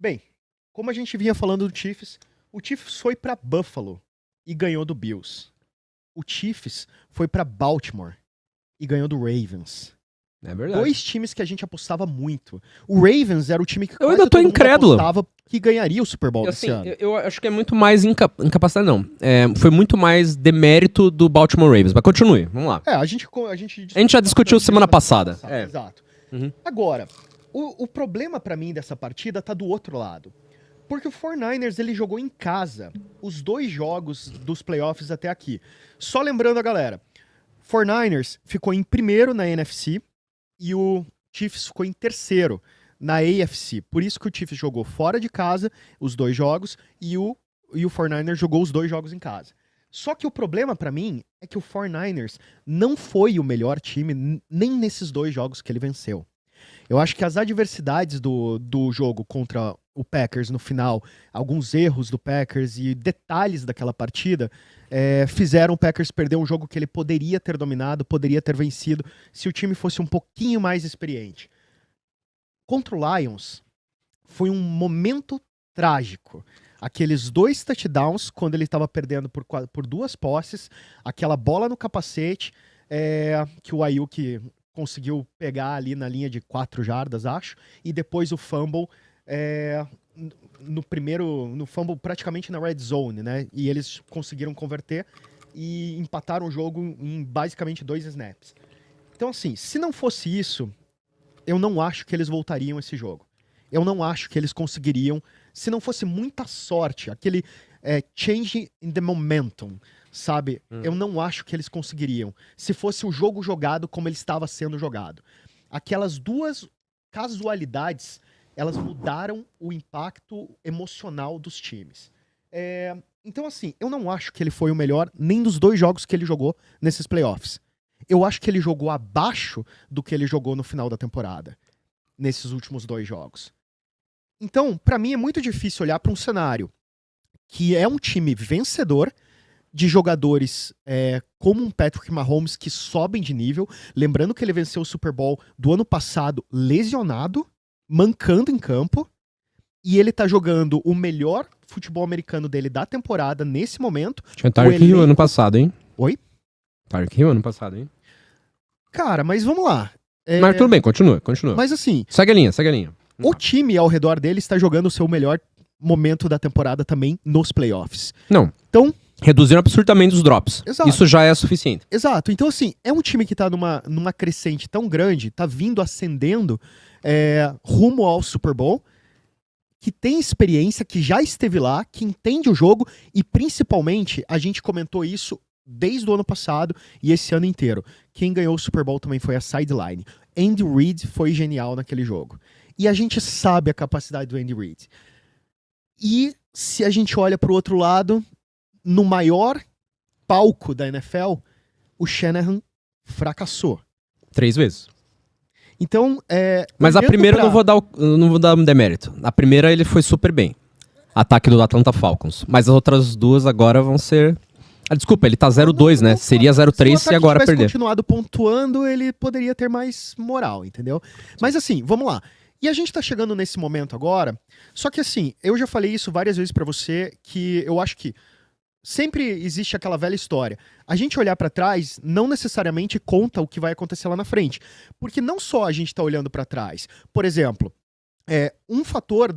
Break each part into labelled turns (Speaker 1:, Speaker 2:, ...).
Speaker 1: Bem, como a gente vinha falando do Chiefs, o Chiefs foi pra Buffalo e ganhou do Bills. O Chiefs foi pra Baltimore e ganhou do Ravens.
Speaker 2: É verdade.
Speaker 1: Dois times que a gente apostava muito. O Ravens era o time que
Speaker 2: Eu ainda tô
Speaker 1: todo mundo
Speaker 2: incrédulo.
Speaker 1: apostava que ganharia o Super Bowl
Speaker 2: Assim,
Speaker 1: esse ano.
Speaker 2: eu acho que é muito mais incapacidade, não. Foi muito mais demérito do Baltimore Ravens. Mas continue, vamos lá.
Speaker 1: A gente
Speaker 2: já discutiu semana passada.
Speaker 1: Exato.
Speaker 2: Uhum.
Speaker 1: Agora, o problema pra mim dessa partida tá do outro lado. Porque o 49ers, ele jogou em casa os 2 jogos dos playoffs até aqui. Só lembrando a galera, 49ers ficou em primeiro na NFC e o Chiefs ficou em terceiro na AFC. Por isso que o Chiefs jogou fora de casa os 2 jogos e o 49ers jogou os 2 jogos em casa. Só que o problema pra mim é que o 49ers não foi o melhor time nem nesses 2 jogos que ele venceu. Eu acho que as adversidades do jogo contra o Packers no final, alguns erros do Packers e detalhes daquela partida fizeram o Packers perder um jogo que ele poderia ter dominado, poderia ter vencido, se o time fosse um pouquinho mais experiente. Contra o Lions, foi um momento trágico. Aqueles 2 touchdowns, quando ele estava perdendo por 2 posses, aquela bola no capacete, que o Ayuk conseguiu pegar ali na linha de 4 jardas, acho, e depois o fumble no fumble praticamente na red zone, né? E eles conseguiram converter e empataram o jogo em basicamente 2 snaps. Então, assim, se não fosse isso, eu não acho que eles voltariam esse jogo. Eu não acho que eles conseguiriam, se não fosse muita sorte, aquele change in the momentum, sabe? Eu não acho que eles conseguiriam. Se fosse o jogo jogado como ele estava sendo jogado. Aquelas 2 casualidades, elas mudaram o impacto emocional dos times. Então, assim, eu não acho que ele foi o melhor nem dos 2 jogos que ele jogou nesses playoffs. Eu acho que ele jogou abaixo do que ele jogou no final da temporada, nesses últimos 2 jogos. Então, pra mim é muito difícil olhar pra um cenário que é um time vencedor, de jogadores como um Patrick Mahomes que sobem de nível. Lembrando que ele venceu o Super Bowl do ano passado lesionado, mancando em campo, e ele tá jogando o melhor futebol americano dele da temporada nesse momento.
Speaker 2: Tinha Tyreek Hill ano passado, hein?
Speaker 1: Oi?
Speaker 2: Tyreek Hill ano passado, hein?
Speaker 1: Cara, mas vamos lá.
Speaker 2: Mas tudo bem, continua.
Speaker 1: Mas assim,
Speaker 2: Segue a linha.
Speaker 1: o time ao redor dele está jogando o seu melhor momento da temporada também nos playoffs.
Speaker 2: Não.
Speaker 1: Então,
Speaker 2: reduziram absurdamente os drops.
Speaker 1: Exato.
Speaker 2: Isso já é suficiente.
Speaker 1: Exato. Então, assim, é um time que tá numa crescente tão grande, tá vindo ascendendo rumo ao Super Bowl, que tem experiência, que já esteve lá, que entende o jogo e, principalmente, a gente comentou isso desde o ano passado e esse ano inteiro. Quem ganhou o Super Bowl também foi a Sideline. Andy Reid foi genial naquele jogo. E a gente sabe a capacidade do Andy Reid. E se a gente olha pro outro lado, no maior palco da NFL, o Shanahan fracassou.
Speaker 2: 3 vezes.
Speaker 1: Então,
Speaker 2: Mas a primeira eu não vou dar um demérito. A primeira ele foi super bem. Ataque do Atlanta Falcons. Mas as outras 2 agora vão ser... desculpa, ele tá 0-2, né? Seria 0-3 se agora perder. Se
Speaker 1: tivesse continuado pontuando, ele poderia ter mais moral, entendeu? Mas assim, vamos lá. E a gente tá chegando nesse momento agora, só que assim, eu já falei isso várias vezes pra você, que eu acho que sempre existe aquela velha história. A gente olhar pra trás não necessariamente conta o que vai acontecer lá na frente. Porque não só a gente tá olhando pra trás. Por exemplo, um fator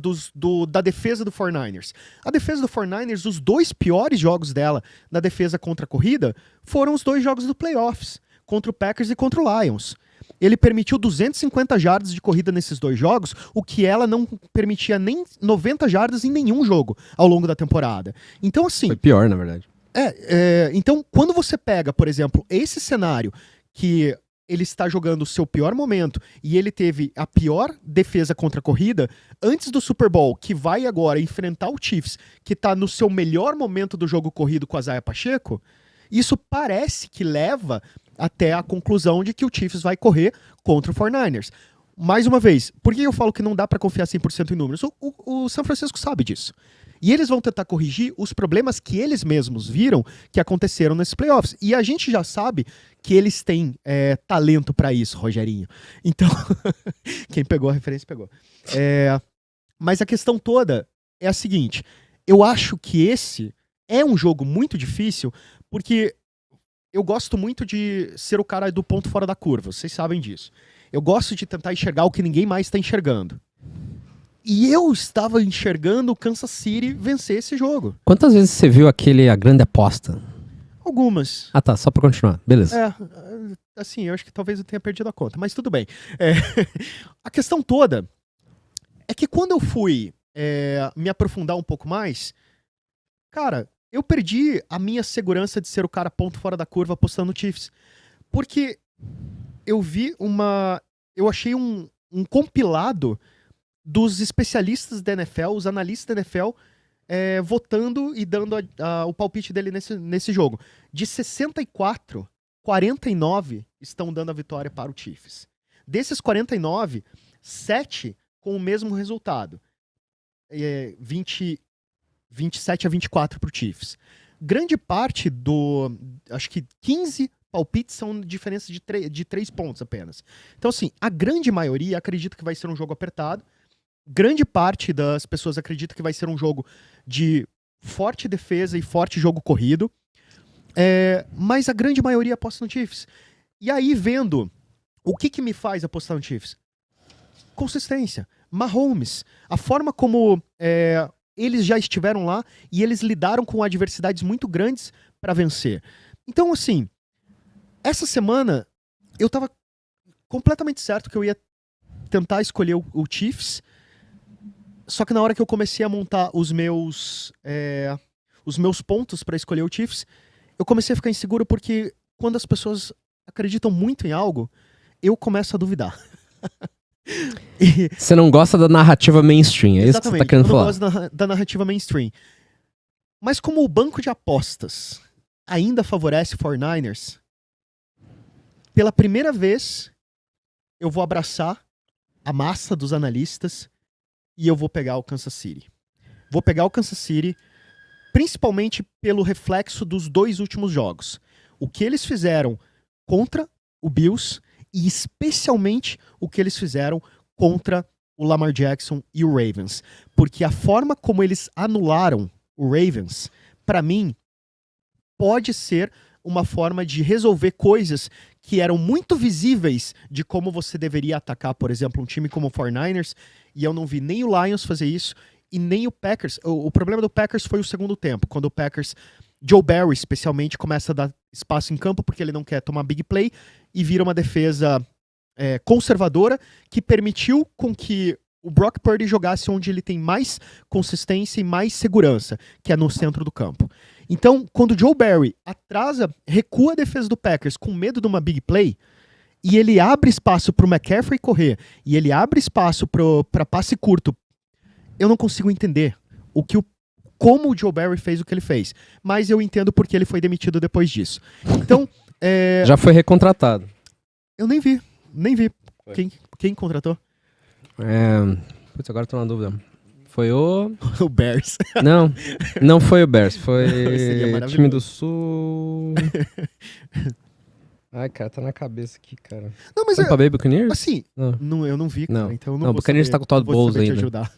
Speaker 1: da defesa do 49ers. A defesa do 49ers, os 2 piores jogos dela na defesa contra a corrida foram os 2 jogos do playoffs, contra o Packers e contra o Lions. Ele permitiu 250 jardas de corrida nesses 2 jogos, o que ela não permitia nem 90 jardas em nenhum jogo ao longo da temporada. Então, assim...
Speaker 2: Foi pior, na verdade.
Speaker 1: Então, quando você pega, por exemplo, esse cenário que ele está jogando o seu pior momento e ele teve a pior defesa contra a corrida, antes do Super Bowl, que vai agora enfrentar o Chiefs, que está no seu melhor momento do jogo corrido com a Isaiah Pacheco, isso parece que leva até a conclusão de que o Chiefs vai correr contra o 49ers. Mais uma vez, por que eu falo que não dá para confiar 100% em números? O São Francisco sabe disso. E eles vão tentar corrigir os problemas que eles mesmos viram que aconteceram nesses playoffs. E a gente já sabe que eles têm talento para isso, Rogerinho. Então, quem pegou a referência, pegou. Mas a questão toda é a seguinte, eu acho que esse é um jogo muito difícil, porque eu gosto muito de ser o cara do ponto fora da curva, vocês sabem disso. Eu gosto de tentar enxergar o que ninguém mais está enxergando. E eu estava enxergando o Kansas City vencer esse jogo.
Speaker 2: Quantas vezes você viu aquele A Grande Aposta?
Speaker 1: Algumas.
Speaker 2: Ah, tá. Só pra continuar. Beleza.
Speaker 1: Assim, eu acho que talvez eu tenha perdido a conta, mas tudo bem. A questão toda é que quando eu fui me aprofundar um pouco mais, cara, eu perdi a minha segurança de ser o cara ponto fora da curva apostando no Chiefs. Porque eu vi eu achei um compilado dos especialistas da NFL, os analistas da NFL, votando e dando o palpite dele nesse jogo. De 64, 49 estão dando a vitória para o Chiefs. Desses 49, 7 com o mesmo resultado. 27-24 para o Chiefs. Grande parte acho que 15 palpites são diferença de 3 pontos apenas. Então, assim, a grande maioria acredita que vai ser um jogo apertado. Grande parte das pessoas acredita que vai ser um jogo de forte defesa e forte jogo corrido. Mas a grande maioria aposta no Chiefs. E aí, vendo o que me faz apostar no Chiefs? Consistência. Mahomes. A forma como eles já estiveram lá e eles lidaram com adversidades muito grandes para vencer. Então, assim, essa semana eu tava completamente certo que eu ia tentar escolher o Chiefs. Só que na hora que eu comecei a montar os meus pontos para escolher o Chiefs, eu comecei a ficar inseguro porque quando as pessoas acreditam muito em algo, eu começo a duvidar.
Speaker 2: Você não gosta da narrativa mainstream, é isso que você tá querendo falar?
Speaker 1: Eu não gosto da narrativa mainstream. Mas como o banco de apostas ainda favorece o 49ers, pela primeira vez eu vou abraçar a massa dos analistas e eu vou pegar o Kansas City. Vou pegar o Kansas City, principalmente pelo reflexo dos 2 últimos jogos. O que eles fizeram contra o Bills e especialmente o que eles fizeram contra o Lamar Jackson e o Ravens. Porque a forma como eles anularam o Ravens, para mim, pode ser uma forma de resolver coisas que eram muito visíveis de como você deveria atacar, por exemplo, um time como o 49ers, e eu não vi nem o Lions fazer isso, e nem o Packers. O problema do Packers foi o segundo tempo, quando o Packers, Joe Barry especialmente, começa a dar espaço em campo porque ele não quer tomar big play, e vira uma defesa conservadora, que permitiu com que o Brock Purdy jogasse onde ele tem mais consistência e mais segurança, que é no centro do campo. Então, quando o Joe Barry recua a defesa do Packers com medo de uma big play, e ele abre espaço pro McCaffrey correr, e ele abre espaço para passe curto, eu não consigo entender como o Joe Barry fez o que ele fez. Mas eu entendo porque ele foi demitido depois disso. Então,
Speaker 2: já foi recontratado.
Speaker 1: Eu nem vi. Quem contratou?
Speaker 2: Putz, agora eu tô na dúvida. Foi o
Speaker 1: Bears.
Speaker 2: Não foi o Bears, foi
Speaker 1: o
Speaker 2: time do Sul. Ai, cara, tá na cabeça aqui, cara.
Speaker 1: Não, mas
Speaker 2: Tampa Bay Buccaneers?
Speaker 1: Assim, eu não vi, cara, então eu
Speaker 2: não, o Buccaneers tá com o Todd Bowles ainda.
Speaker 1: Te ajudar.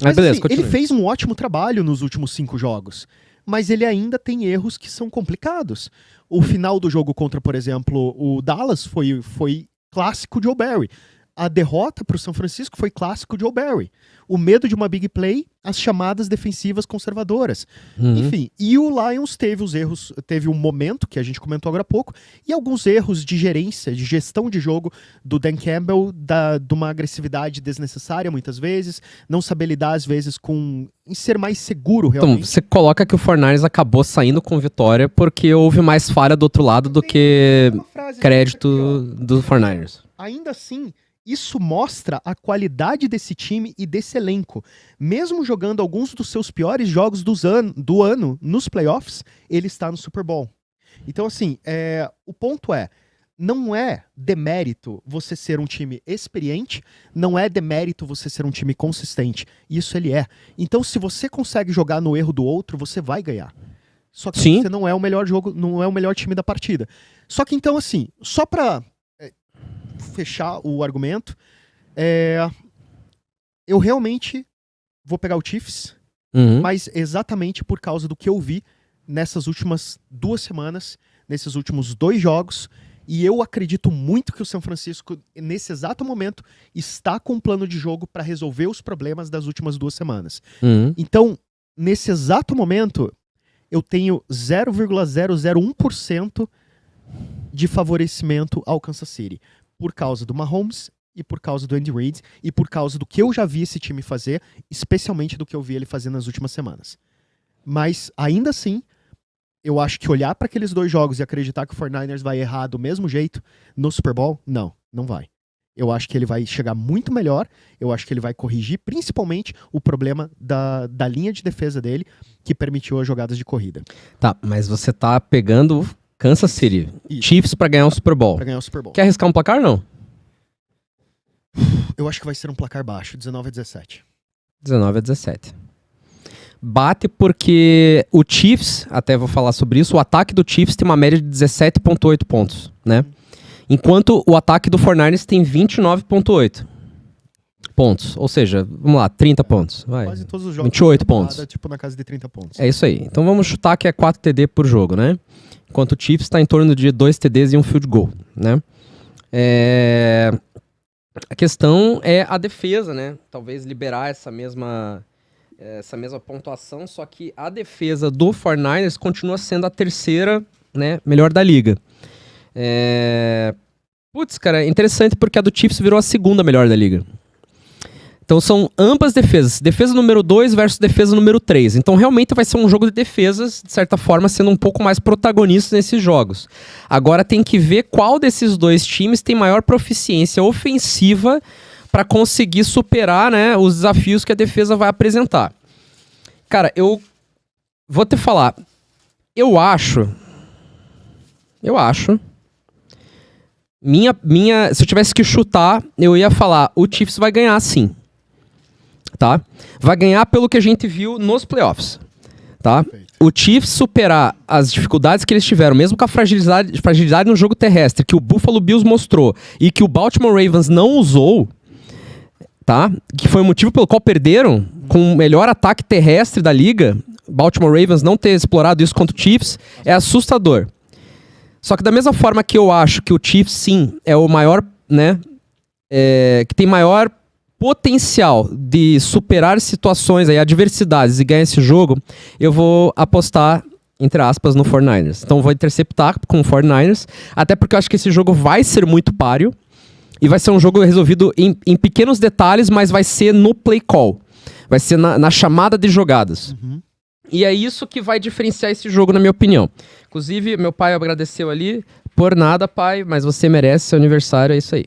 Speaker 2: Mas beleza,
Speaker 1: assim, ele fez um ótimo trabalho nos últimos 5 jogos, mas ele ainda tem erros que são complicados. O final do jogo contra, por exemplo, o Dallas foi clássico Joe Barry. A derrota para o São Francisco foi clássico Joe Barry. O medo de uma big play, as chamadas defensivas conservadoras. Enfim, e o Lions teve os erros, teve um momento, que a gente comentou agora há pouco, e alguns erros de gerência, de gestão de jogo do Dan Campbell, de uma agressividade desnecessária muitas vezes, não saber lidar às vezes em ser mais seguro realmente.
Speaker 2: Então, você coloca que o 49ers acabou saindo com vitória porque houve mais falha do outro lado do que crédito do 49ers.
Speaker 1: Ainda assim, isso mostra a qualidade desse time e desse elenco. Mesmo jogando alguns dos seus piores jogos do ano nos playoffs, ele está no Super Bowl. Então, assim, o ponto não é demérito você ser um time experiente, não é demérito você ser um time consistente. Isso ele é. Então, se você consegue jogar no erro do outro, você vai ganhar. Só que você não é o melhor jogo, não é o melhor time da partida. Só que então, assim, só pra fechar o argumento, eu realmente vou pegar o Chiefs, mas exatamente por causa do que eu vi nessas últimas 2 semanas, nesses últimos 2 jogos, e eu acredito muito que o São Francisco, nesse exato momento, está com um plano de jogo para resolver os problemas das últimas 2 semanas. Então, nesse exato momento, eu tenho 0,001% de favorecimento ao Kansas City, por causa do Mahomes e por causa do Andy Reid e por causa do que eu já vi esse time fazer, especialmente do que eu vi ele fazer nas últimas semanas. Mas, ainda assim, eu acho que olhar para aqueles 2 jogos e acreditar que o 49ers vai errar do mesmo jeito no Super Bowl, não vai. Eu acho que ele vai chegar muito melhor, eu acho que ele vai corrigir principalmente o problema da linha de defesa dele, que permitiu as jogadas de corrida.
Speaker 2: Tá, mas você tá pegando Kansas City, Chiefs pra ganhar o Super Bowl.
Speaker 1: Pra ganhar o Super Bowl.
Speaker 2: Quer arriscar um placar, não?
Speaker 1: Eu acho que vai ser um placar baixo, 19-17.
Speaker 2: 19-17. Bate porque o Chiefs, até vou falar sobre isso, o ataque do Chiefs tem uma média de 17,8 pontos, né? Enquanto o ataque do 49ers tem 29,8 pontos. Ou seja, vamos lá, 30 pontos. Vai.
Speaker 1: Quase todos os jogos
Speaker 2: 28 pontos.
Speaker 1: Tipo na casa de 30 pontos.
Speaker 2: É isso aí. Então vamos chutar que é 4 TD por jogo, né? Enquanto o Chiefs está em torno de 2 TDs e um field goal, né? A questão é a defesa, né? Talvez liberar essa mesma pontuação, só que a defesa do 49ers continua sendo a terceira, né, melhor da liga. Putz, cara, é interessante porque a do Chiefs virou a segunda melhor da liga. Então são ambas defesas. Defesa número 2 versus defesa número 3. Então realmente vai ser um jogo de defesas, de certa forma, sendo um pouco mais protagonista nesses jogos. Agora tem que ver qual desses 2 times tem maior proficiência ofensiva para conseguir superar, né, os desafios que a defesa vai apresentar. Cara, eu vou te falar. Eu acho... Se eu tivesse que chutar, eu ia falar, o Chiefs vai ganhar sim. Tá? Vai ganhar pelo que a gente viu nos playoffs. Tá? O Chiefs superar as dificuldades que eles tiveram, mesmo com a fragilidade no jogo terrestre, que o Buffalo Bills mostrou e que o Baltimore Ravens não usou, tá? Que foi o motivo pelo qual perderam com o melhor ataque terrestre da liga, Baltimore Ravens não ter explorado isso contra o Chiefs, é assustador. Só que da mesma forma que eu acho que o Chiefs, sim, é o maior, né, que tem maior potencial de superar situações, aí, adversidades e ganhar esse jogo, eu vou apostar, entre aspas, no 49ers. Então vou interceptar com o 49ers, até porque eu acho que esse jogo vai ser muito páreo, e vai ser um jogo resolvido em pequenos detalhes, mas vai ser no play call. Vai ser na chamada de jogadas. E é isso que vai diferenciar esse jogo, na minha opinião. Inclusive, meu pai agradeceu ali. Por nada, pai, mas você merece, seu aniversário, é isso aí.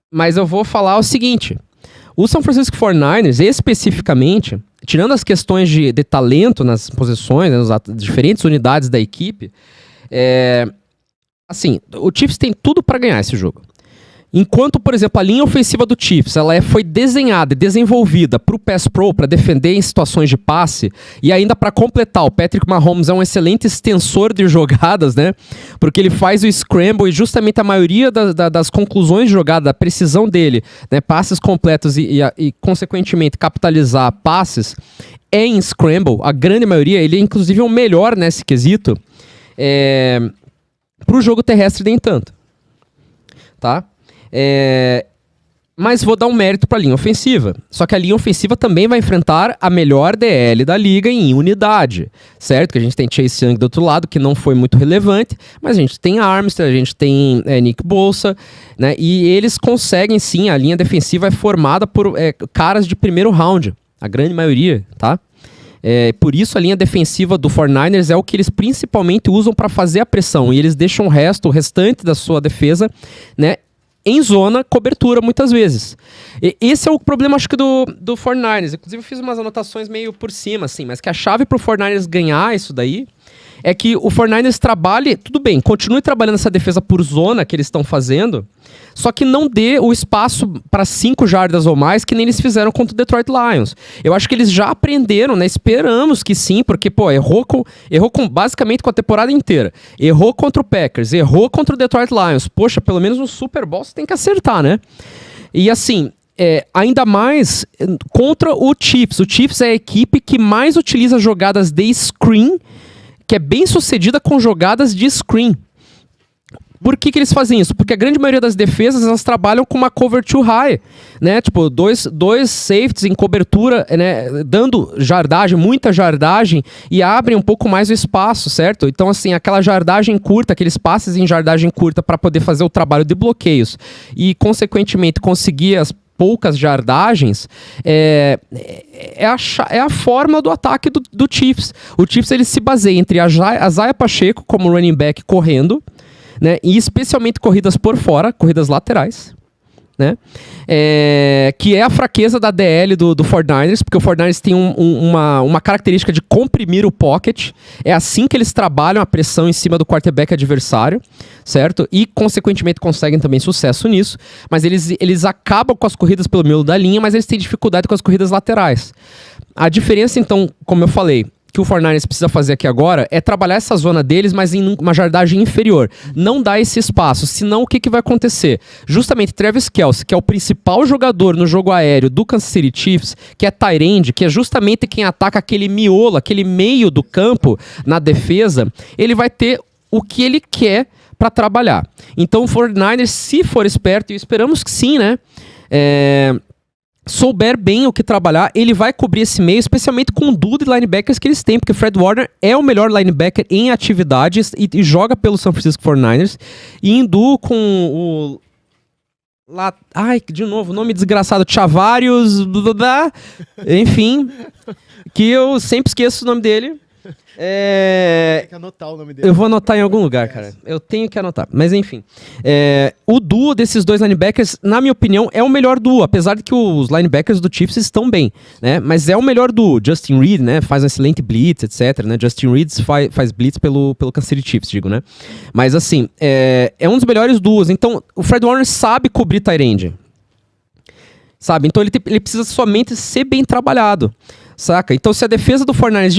Speaker 2: Mas eu vou falar o seguinte. O San Francisco 49ers, especificamente, tirando as questões de talento nas posições, né, nas diferentes unidades da equipe, assim, o Chiefs tem tudo para ganhar esse jogo. Enquanto, por exemplo, a linha ofensiva do Chiefs, ela foi desenhada e desenvolvida para o Pass Pro, para defender em situações de passe, e ainda para completar, o Patrick Mahomes é um excelente extensor de jogadas, né? Porque ele faz o scramble e justamente a maioria das conclusões de jogada, da precisão dele, né, passes completos e consequentemente, capitalizar passes, é em scramble, a grande maioria, ele é inclusive o melhor nesse quesito, para o jogo terrestre nem tanto. Tá? Mas vou dar um mérito para a linha ofensiva. Só que a linha ofensiva também vai enfrentar a melhor DL da liga em unidade, certo? Que a gente tem Chase Young do outro lado, que não foi muito relevante, mas a gente tem Armstead, a gente tem Nick Bosa, né? E eles conseguem sim, a linha defensiva é formada por caras de primeiro round, a grande maioria, tá? Por isso a linha defensiva do 49ers é o que eles principalmente usam para fazer a pressão, e eles deixam o restante da sua defesa, né, em zona, cobertura, muitas vezes. Esse é o problema, acho que, do 49ers. Inclusive, eu fiz umas anotações meio por cima, assim, mas que a chave pro 49ers ganhar isso daí é que o 49ers trabalhe, tudo bem, continue trabalhando essa defesa por zona que eles estão fazendo, só que não dê o espaço para 5 jardas ou mais que nem eles fizeram contra o Detroit Lions. Eu acho que eles já aprenderam, né? Esperamos que sim, porque, pô, errou basicamente com a temporada inteira. Errou contra o Packers, errou contra o Detroit Lions. Poxa, pelo menos no Super Bowl você tem que acertar, né? E assim, ainda mais contra o Chiefs. O Chiefs é a equipe que mais utiliza jogadas de screen, que é bem sucedida com jogadas de screen. Por que eles fazem isso? Porque a grande maioria das defesas, elas trabalham com uma cover too high, né? Tipo, dois safeties em cobertura, né? Dando jardagem, muita jardagem, e abrem um pouco mais o espaço, certo? Então, assim, aquela jardagem curta, aqueles passes em jardagem curta para poder fazer o trabalho de bloqueios e, consequentemente, conseguir as poucas jardagens, é a forma do ataque do Chiefs. O Chiefs, ele se baseia entre a Isaiah Pacheco como running back correndo, né, e especialmente corridas por fora, corridas laterais, né, que é a fraqueza da DL do 49ers, porque o 49ers tem uma característica de comprimir o pocket, é assim que eles trabalham a pressão em cima do quarterback adversário, certo? E, consequentemente, conseguem também sucesso nisso, mas eles acabam com as corridas pelo meio da linha, mas eles têm dificuldade com as corridas laterais. A diferença, então, como eu falei, que o 49ers precisa fazer aqui agora é trabalhar essa zona deles, mas em uma jardagem inferior. Não dá esse espaço, senão o que vai acontecer? Justamente Travis Kelce, que é o principal jogador no jogo aéreo do Kansas City Chiefs, que é tight end, que é justamente quem ataca aquele miolo, aquele meio do campo na defesa, ele vai ter o que ele quer para trabalhar. Então o 49ers, se for esperto, e esperamos que sim, né? Souber bem o que trabalhar, ele vai cobrir esse meio, especialmente com o duo de linebackers que eles têm, porque o Fred Warner é o melhor linebacker em atividades e joga pelo San Francisco 49ers, e em duo com o... de novo, nome desgraçado, Chavarius, enfim, que eu sempre esqueço o nome dele.
Speaker 1: Tem que anotar o nome dele.
Speaker 2: Eu vou anotar em algum lugar, cara. Eu tenho que anotar. Mas enfim. O duo desses dois linebackers, na minha opinião, é o melhor duo. Apesar de que os linebackers do Chiefs estão bem, né? Mas é o melhor duo. Justin Reed, né? Faz um excelente blitz, etc, né? Justin Reed faz blitz pelo Kansas City Chiefs, digo, né? Mas assim, é um dos melhores duos. Então, o Fred Warner sabe cobrir tight end. Sabe? Então ele precisa somente ser bem trabalhado. Saca? Então, se a defesa do 49ers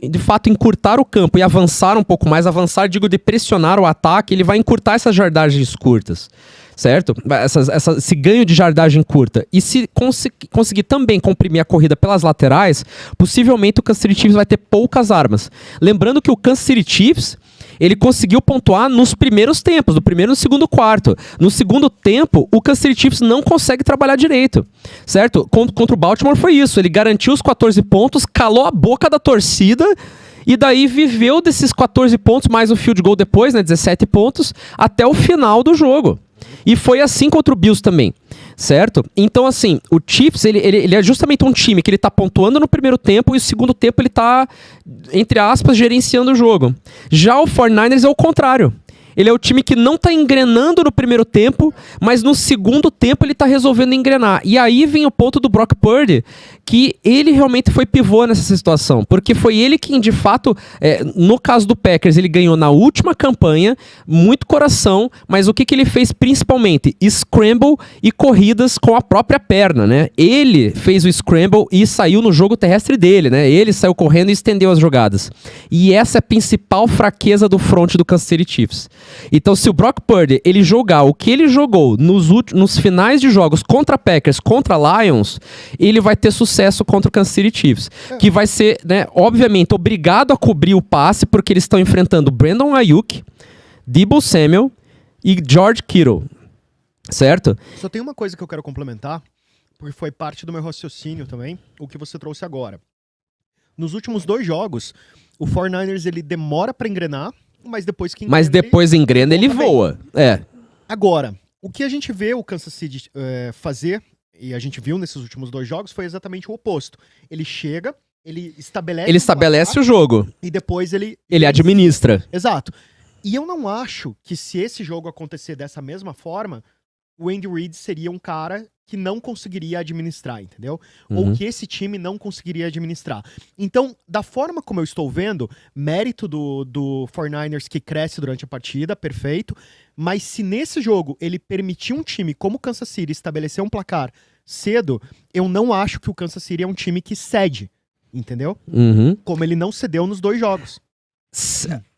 Speaker 2: de fato encurtar o campo e avançar um pouco mais, digo, de pressionar o ataque, ele vai encurtar essas jardagens curtas, certo? Esse ganho de jardagem curta. E se conseguir também comprimir a corrida pelas laterais, possivelmente o Kansas City Chiefs vai ter poucas armas. Lembrando que o Kansas City Chiefs, ele conseguiu pontuar nos primeiros tempos, no primeiro e no segundo quarto. No segundo tempo, o Kansas City Chiefs não consegue trabalhar direito, certo? Contra o Baltimore foi isso, ele garantiu os 14 pontos, calou a boca da torcida e daí viveu desses 14 pontos, mais o field goal depois, né, 17 pontos, até o final do jogo. E foi assim contra o Bills também, certo? Então, assim, o Chiefs, ele é justamente um time que ele tá pontuando no primeiro tempo e no segundo tempo ele tá, entre aspas, gerenciando o jogo. Já o 49ers é o contrário. Ele é o time que não tá engrenando no primeiro tempo, mas no segundo tempo ele tá resolvendo engrenar. E aí vem o ponto do Brock Purdy, que ele realmente foi pivô nessa situação, porque foi ele quem, de fato, no caso do Packers, ele ganhou na última campanha, muito coração, mas o que ele fez principalmente? Scramble e corridas com a própria perna, né? Ele fez o scramble e saiu no jogo terrestre dele, né? Ele saiu correndo e estendeu as jogadas. E essa é a principal fraqueza do front do Kansas City Chiefs. Então, se o Brock Purdy ele jogar o que ele jogou nos finais de jogos contra Packers, contra Lions, ele vai ter sucesso contra o Kansas City Chiefs, que vai ser, né, obviamente, obrigado a cobrir o passe, porque eles estão enfrentando Brandon Ayuk, Deebo Samuel e George Kittle, certo?
Speaker 1: Só tem uma coisa que eu quero complementar, porque foi parte do meu raciocínio também, o que você trouxe agora. Nos últimos 2 jogos, o 49ers ele demora para engrenar, mas depois que
Speaker 2: engrena, ele voa.
Speaker 1: Agora, o que a gente vê o Kansas City fazer, e a gente viu nesses últimos 2 jogos, foi exatamente o oposto. Ele chega, ele estabelece
Speaker 2: o jogo.
Speaker 1: E depois ele
Speaker 2: administra.
Speaker 1: Exato. E eu não acho que se esse jogo acontecer dessa mesma forma, o Andy Reid seria um cara que não conseguiria administrar, entendeu? Ou que esse time não conseguiria administrar. Então, da forma como eu estou vendo, mérito do 49ers que cresce durante a partida, perfeito, mas se nesse jogo ele permitir um time como o Kansas City estabelecer um placar cedo, eu não acho que o Kansas City é um time que cede, entendeu? Como ele não cedeu nos 2 jogos.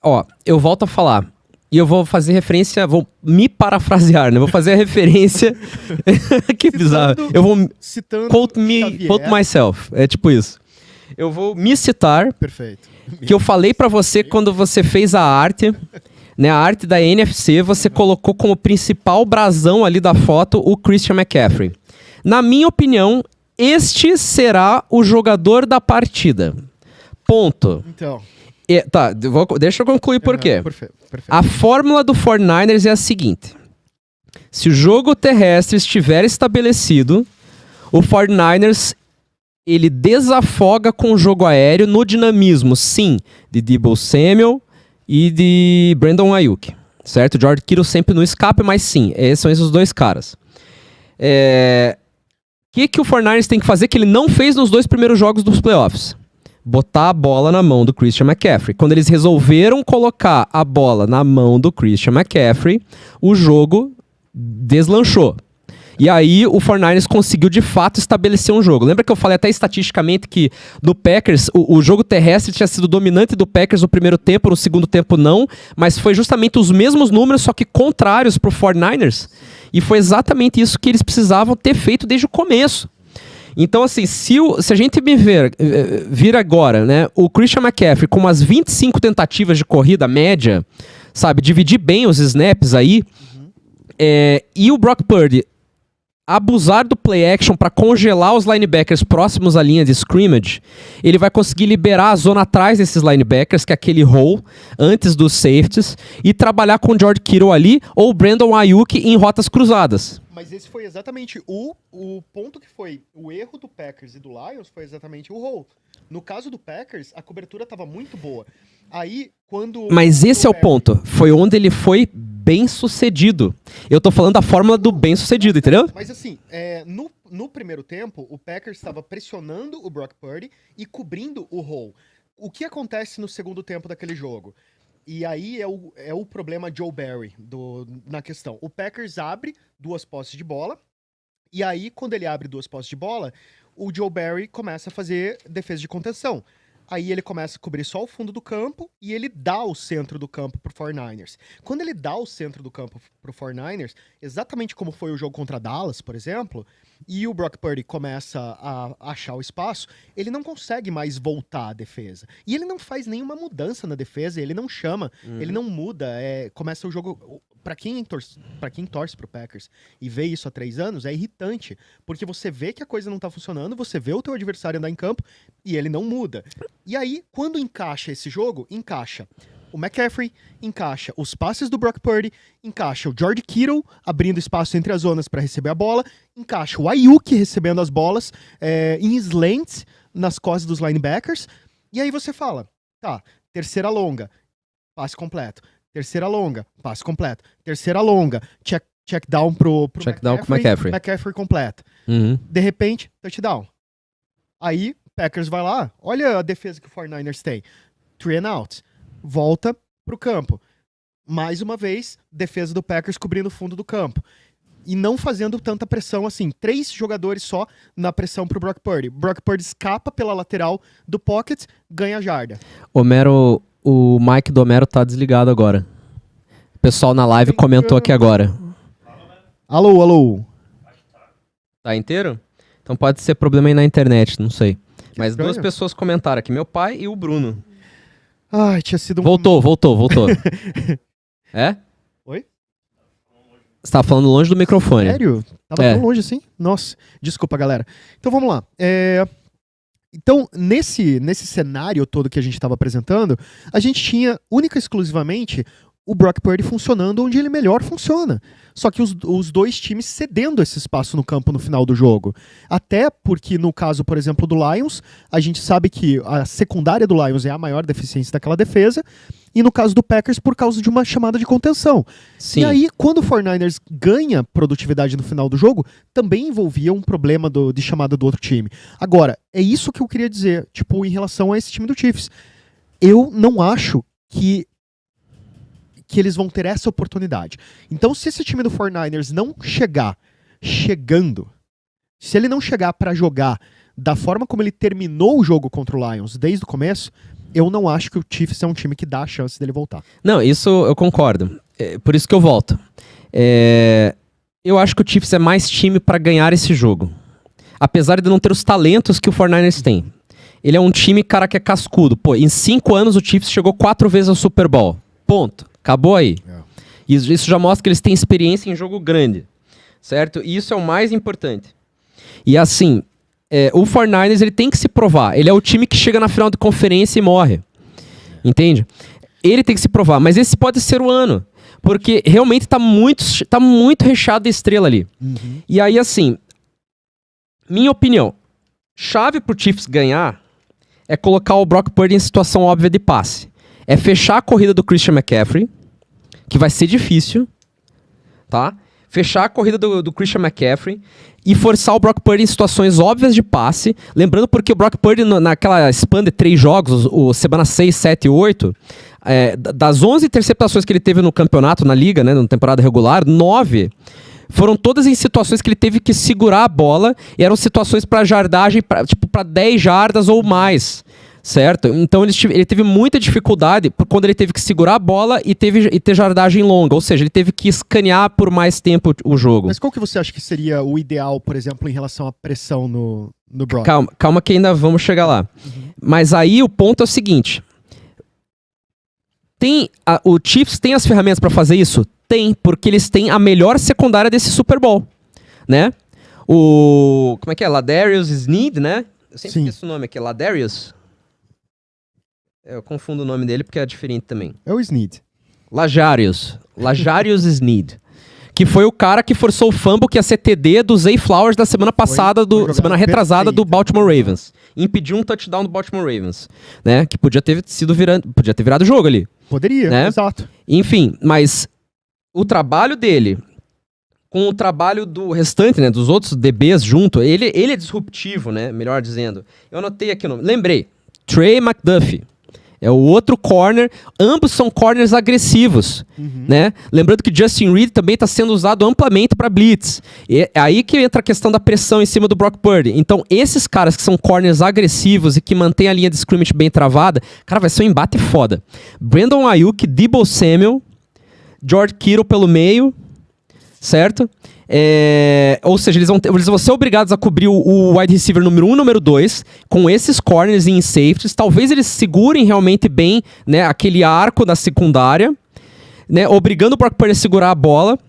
Speaker 2: Ó, eu volto a falar. E eu vou fazer referência, vou me parafrasear, né? Vou fazer a referência. Que bizarro. Eu vou quote myself. É tipo isso. Eu vou me citar.
Speaker 1: Perfeito.
Speaker 2: Que eu falei pra você quando você fez a arte, né? A arte da NFC, você colocou como principal brasão ali da foto o Christian McCaffrey. Na minha opinião, este será o jogador da partida. Ponto.
Speaker 1: Então.
Speaker 2: Tá, deixa eu concluir por quê.
Speaker 1: Perfeito.
Speaker 2: A fórmula do 49ers é a seguinte. Se o jogo terrestre estiver estabelecido, o 49ers ele desafoga com o jogo aéreo no dinamismo, sim, de Deebo Samuel e de Brandon Ayuk, certo? George Kittle sempre no escape, mas sim, são esses dois caras. O que o 49ers tem que fazer que ele não fez nos 2 primeiros jogos dos playoffs? Botar a bola na mão do Christian McCaffrey. Quando eles resolveram colocar a bola na mão do Christian McCaffrey, o jogo deslanchou. E aí o 49ers conseguiu de fato estabelecer um jogo. Lembra que eu falei até estatisticamente que no Packers o jogo terrestre tinha sido dominante do Packers no primeiro tempo, no segundo tempo não, mas foi justamente os mesmos números, só que contrários pro 49ers. E foi exatamente isso que eles precisavam ter feito desde o começo. Então, assim, se a gente vir agora, né, o Christian McCaffrey com umas 25 tentativas de corrida média, sabe, dividir bem os snaps aí, e o Brock Purdy abusar do play action para congelar os linebackers próximos à linha de scrimmage, ele vai conseguir liberar a zona atrás desses linebackers, que é aquele hole antes dos safeties, e trabalhar com o George Kittle ali ou o Brandon Ayuk em rotas cruzadas.
Speaker 1: Mas esse foi exatamente o ponto que foi o erro do Packers e do Lions, foi exatamente o hole. No caso do Packers, a cobertura estava muito boa. Aí, quando...
Speaker 2: Mas esse é o ponto. Foi onde ele foi bem sucedido. Eu tô falando da fórmula do bem sucedido, entendeu?
Speaker 1: Mas assim, no primeiro tempo, o Packers estava pressionando o Brock Purdy e cobrindo o hole. O que acontece no segundo tempo daquele jogo? E aí é o problema Joe Barry na questão. O Packers abre 2 posses de bola, e aí, quando ele abre 2 posses de bola, o Joe Barry começa a fazer defesa de contenção. Aí ele começa a cobrir só o fundo do campo e ele dá o centro do campo pro 49ers. Quando ele dá o centro do campo pro 49ers, exatamente como foi o jogo contra Dallas, por exemplo, e o Brock Purdy começa a achar o espaço, ele não consegue mais voltar à defesa. E ele não faz nenhuma mudança na defesa, ele não chama, ele não muda, começa o jogo... Pra quem torce pro Packers e vê isso há 3 anos, é irritante, porque você vê que a coisa não tá funcionando, você vê o teu adversário andar em campo e ele não muda. E aí, quando encaixa esse jogo, encaixa o McCaffrey, encaixa os passes do Brock Purdy, encaixa o George Kittle abrindo espaço entre as zonas para receber a bola, encaixa o Ayuk recebendo as bolas em slants nas costas dos linebackers, e aí você fala, tá, terceira longa, passe completo. Terceira longa, passe completo. Terceira longa, check down pro
Speaker 2: check down com o McCaffrey.
Speaker 1: McCaffrey completo. De repente, touchdown. Aí, Packers vai lá, olha a defesa que o 49ers tem. 3 and out. Volta pro campo. Mais uma vez, defesa do Packers cobrindo o fundo do campo. E não fazendo tanta pressão assim. 3 jogadores só na pressão pro Brock Purdy. Brock Purdy escapa pela lateral do pocket, ganha a jarda.
Speaker 2: O mic do Homero tá desligado agora. O pessoal na live comentou aqui agora.
Speaker 1: Alô.
Speaker 2: Tá inteiro? Então pode ser problema aí na internet, não sei. Mas 2 pessoas comentaram aqui, meu pai e o Bruno.
Speaker 1: Ai, tinha sido...
Speaker 2: Voltou. É?
Speaker 1: Oi?
Speaker 2: Você tava falando longe do microfone.
Speaker 1: Sério? Tava tão longe assim? Nossa, desculpa, galera. Então vamos lá. Então, nesse cenário todo que a gente estava apresentando, a gente tinha única e exclusivamente o Brock Purdy funcionando onde ele melhor funciona. Só que os 2 times cedendo esse espaço no campo no final do jogo. Até porque no caso, por exemplo, do Lions, a gente sabe que a secundária do Lions é a maior deficiência daquela defesa, e no caso do Packers, por causa de uma chamada de contenção.
Speaker 2: Sim.
Speaker 1: E aí, quando o 49ers ganha produtividade no final do jogo, também envolvia um problema de chamada do outro time. Agora, é isso que eu queria dizer, tipo, em relação a esse time do Chiefs. Eu não acho que eles vão ter essa oportunidade. Então, se esse time do 49ers não chegar chegando, se ele não chegar para jogar da forma como ele terminou o jogo contra o Lions desde o começo, eu não acho que o Chiefs é um time que dá a chance dele voltar.
Speaker 2: Não, isso eu concordo. Por isso que eu volto. Eu acho que o Chiefs é mais time para ganhar esse jogo. Apesar de não ter os talentos que o 49ers tem. Ele é um time, cara, que é cascudo. Pô, em 5 anos o Chiefs chegou 4 vezes ao Super Bowl. Ponto. Acabou aí. Isso já mostra que eles têm experiência em jogo grande. Certo? E isso é o mais importante. E assim, o 49ers ele tem que se provar. Ele é o time que chega na final de conferência e morre. Entende? Ele tem que se provar. Mas esse pode ser o ano. Porque realmente tá muito recheado de estrela ali.
Speaker 1: Uhum.
Speaker 2: E aí, assim, minha opinião, chave pro Chiefs ganhar é colocar o Brock Purdy em situação óbvia de passe. É fechar a corrida do Christian McCaffrey, que vai ser difícil, tá? Fechar a corrida do Christian McCaffrey e forçar o Brock Purdy em situações óbvias de passe. Lembrando porque o Brock Purdy, naquela span de 3 jogos, semana 6, 7 e 8, das 11 interceptações que ele teve no campeonato, na liga, né, na temporada regular, 9 foram todas em situações que ele teve que segurar a bola e eram situações para jardagem, para 10 jardas ou mais. Certo? Então ele teve muita dificuldade quando ele teve que segurar a bola e ter jardagem longa. Ou seja, ele teve que escanear por mais tempo o jogo.
Speaker 1: Mas qual que você acha que seria o ideal, por exemplo, em relação à pressão no Brock?
Speaker 2: Calma que ainda vamos chegar lá. Uhum. Mas aí o ponto é o seguinte. O Chiefs tem as ferramentas para fazer isso? Tem, porque eles têm a melhor secundária desse Super Bowl. Né? Como é que é? Ladarius Sneed, né? Eu sempre esqueço o nome aqui. Ladarius? Eu confundo o nome dele porque é diferente também.
Speaker 1: É o Sneed.
Speaker 2: Lajarius Sneed. Que foi o cara que forçou o fumble que ia ser TD do Zay Flowers da semana passada, semana retrasada do Baltimore Ravens. Impediu um touchdown do Baltimore Ravens. Né? Que podia ter virado o jogo ali.
Speaker 1: Poderia,
Speaker 2: né?
Speaker 1: Exato.
Speaker 2: Enfim, mas o trabalho dele com o trabalho do restante, né, dos outros DBs junto, ele é disruptivo, né? Melhor dizendo. Eu anotei aqui o nome. Lembrei. Trey McDuffie. É o outro corner. Ambos são corners agressivos, né? Lembrando que Justin Reed também está sendo usado amplamente para blitz. E é aí que entra a questão da pressão em cima do Brock Purdy. Então, esses caras que são corners agressivos e que mantêm a linha de scrimmage bem travada, cara, vai ser um embate foda. Brandon Ayuk, Deebo Samuel, George Kittle pelo meio, certo? Ou seja, eles vão ser obrigados a cobrir o wide receiver número 1 e número 2 com esses corners e safeties. Talvez eles segurem realmente bem, né, aquele arco da secundária, né, obrigando o Brock Purdy a segurar a bola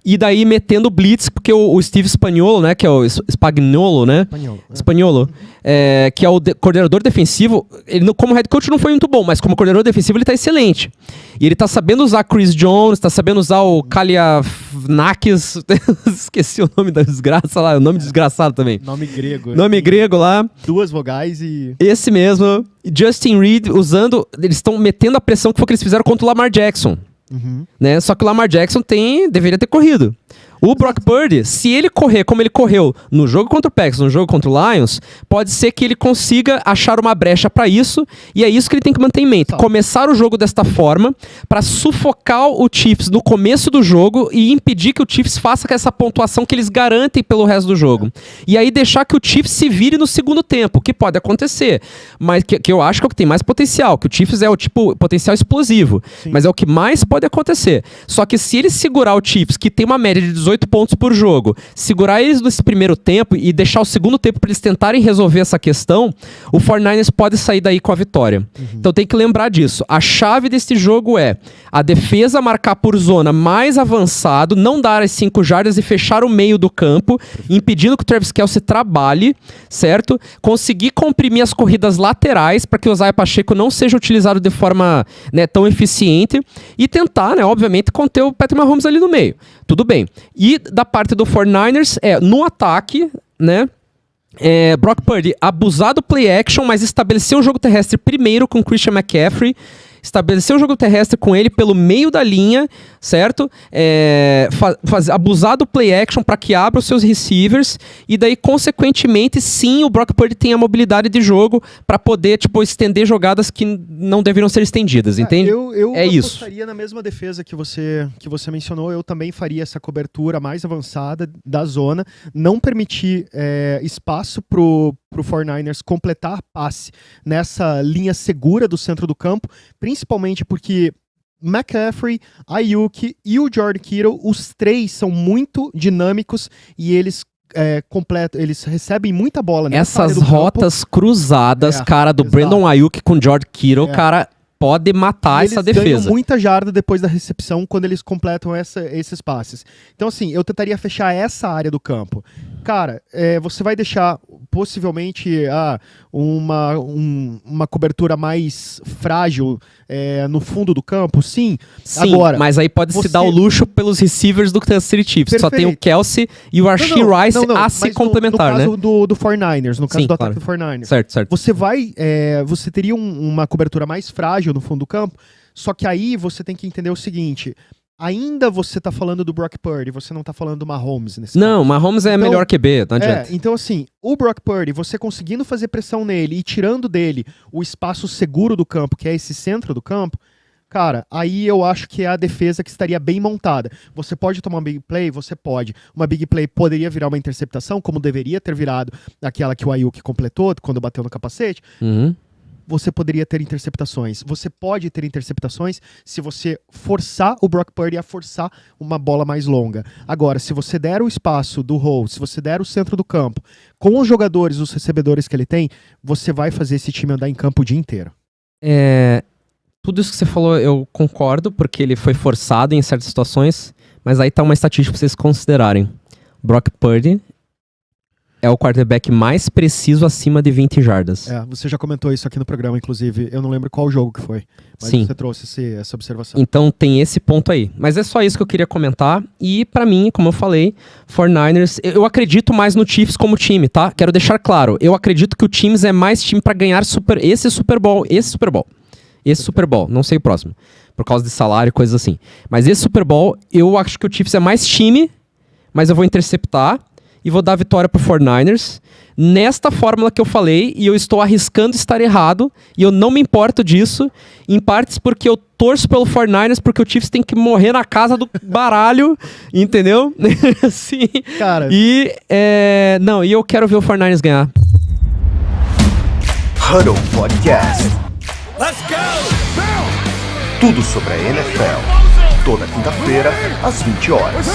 Speaker 2: e daí metendo blitz, porque o Steve Spagnuolo, né, que é o Spagnuolo, né? Spagnuolo, que é o coordenador defensivo, ele como head coach não foi muito bom, mas como coordenador defensivo ele tá excelente. E ele tá sabendo usar Chris Jones, tá sabendo usar o Kaliafnakis, esqueci o nome da desgraça lá, o nome desgraçado também.
Speaker 1: Nome grego.
Speaker 2: Nome grego lá.
Speaker 1: 2 vogais e... Esse
Speaker 2: mesmo. Justin Reed usando, eles estão metendo a pressão que foi que eles fizeram contra o Lamar Jackson. Né? Só que o Lamar Jackson deveria ter corrido. O Brock Purdy, se ele correr como ele correu no jogo contra o Packers, no jogo contra o Lions, pode ser que ele consiga achar uma brecha para isso, e é isso que ele tem que manter em mente. Começar o jogo desta forma, para sufocar o Chiefs no começo do jogo e impedir que o Chiefs faça essa pontuação que eles garantem pelo resto do jogo. E aí deixar que o Chiefs se vire no segundo tempo, que pode acontecer, mas que eu acho que é o que tem mais potencial, que o Chiefs é o tipo potencial explosivo, mas é o que mais pode acontecer. Só que se ele segurar o Chiefs, que tem uma média de 18 pontos por jogo, segurar eles nesse primeiro tempo e deixar o segundo tempo para eles tentarem resolver essa questão, o 49ers pode sair daí com a vitória. Então tem que lembrar disso. A chave desse jogo é a defesa marcar por zona mais avançado, não dar as 5 jardas e fechar o meio do campo, impedindo que o Travis Kelce trabalhe, certo? Conseguir comprimir as corridas laterais para que o Isaiah Pacheco não seja utilizado de forma, né, tão eficiente e tentar, né, obviamente, conter o Patrick Mahomes ali no meio. Tudo bem. E da parte do 49ers, no ataque, né? Brock Purdy abusar do play action, mas estabelecer um jogo terrestre primeiro com Christian McCaffrey, estabelecer um jogo terrestre com ele pelo meio da linha, certo? Abusar do play action para que abra os seus receivers e daí, consequentemente, sim, o Brock Purdy tem a mobilidade de jogo para poder, tipo, estender jogadas que não deveriam ser estendidas, entende?
Speaker 1: Eu
Speaker 2: isso.
Speaker 1: apostaria na mesma defesa que você mencionou, eu também faria essa cobertura mais avançada da zona, não permitir espaço pro 49ers completar passe nessa linha segura do centro do campo, principalmente porque McCaffrey, Ayuk e o George Kittle, os três são muito dinâmicos e eles eles recebem muita bola.
Speaker 2: Essas rotas cruzadas, cara, do exato. Brandon Ayuk com George Kittle, cara, pode matar essa defesa.
Speaker 1: Eles ganham muita jarda depois da recepção quando eles completam esses passes. Então, assim, eu tentaria fechar essa área do campo. Cara, você vai deixar possivelmente uma cobertura mais frágil no fundo do campo? Sim.
Speaker 2: Agora, mas aí pode se dar o luxo pelos receivers do Kansas City Chiefs. Perfeito. Só tem o Kelce e o Rashee Rice a se complementar,
Speaker 1: né?
Speaker 2: No
Speaker 1: caso do 49ers, no caso do ataque do 49ers.
Speaker 2: Certo.
Speaker 1: Você teria uma cobertura mais frágil no fundo do campo, só que aí você tem que entender o seguinte... Ainda você tá falando do Brock Purdy, você não tá falando do Mahomes nesse caso.
Speaker 2: Não, Mahomes é melhor QB, não adianta.
Speaker 1: Então assim, o Brock Purdy, você conseguindo fazer pressão nele e tirando dele o espaço seguro do campo, que é esse centro do campo, cara, aí eu acho que é a defesa que estaria bem montada. Você pode tomar uma big play? Você pode. Uma big play poderia virar uma interceptação, como deveria ter virado aquela que o Ayuk completou quando bateu no capacete. Você poderia ter interceptações. Você pode ter interceptações se você forçar o Brock Purdy a forçar uma bola mais longa. Agora, se você der o espaço do hole, se você der o centro do campo, com os jogadores, os recebedores que ele tem, você vai fazer esse time andar em campo o dia inteiro.
Speaker 2: Tudo isso que você falou eu concordo, porque ele foi forçado em certas situações, mas aí tá uma estatística pra vocês considerarem. Brock Purdy é o quarterback mais preciso acima de 20 jardas.
Speaker 1: Você já comentou isso aqui no programa, inclusive. Eu não lembro qual jogo que foi. Mas
Speaker 2: sim.
Speaker 1: Você trouxe essa observação.
Speaker 2: Então tem esse ponto aí. Mas é só isso que eu queria comentar. E pra mim, como eu falei, 49ers... Eu acredito mais no Chiefs como time, tá? Quero deixar claro. Eu acredito que o Chiefs é mais time pra ganhar esse Super Bowl. Não sei o próximo. Por causa de salário e coisas assim. Mas esse Super Bowl, eu acho que o Chiefs é mais time, mas eu vou interceptar e vou dar a vitória pro 49ers nesta fórmula que eu falei, e eu estou arriscando estar errado, e eu não me importo disso, em partes porque eu torço pelo 49ers, porque o Chiefs tem que morrer na casa do baralho, entendeu? Sim.
Speaker 1: Cara.
Speaker 2: E eu quero ver o 49ers ganhar.
Speaker 3: Huddle Podcast. Let's go! Tudo sobre a NFL. Toda quinta-feira, às 20 horas.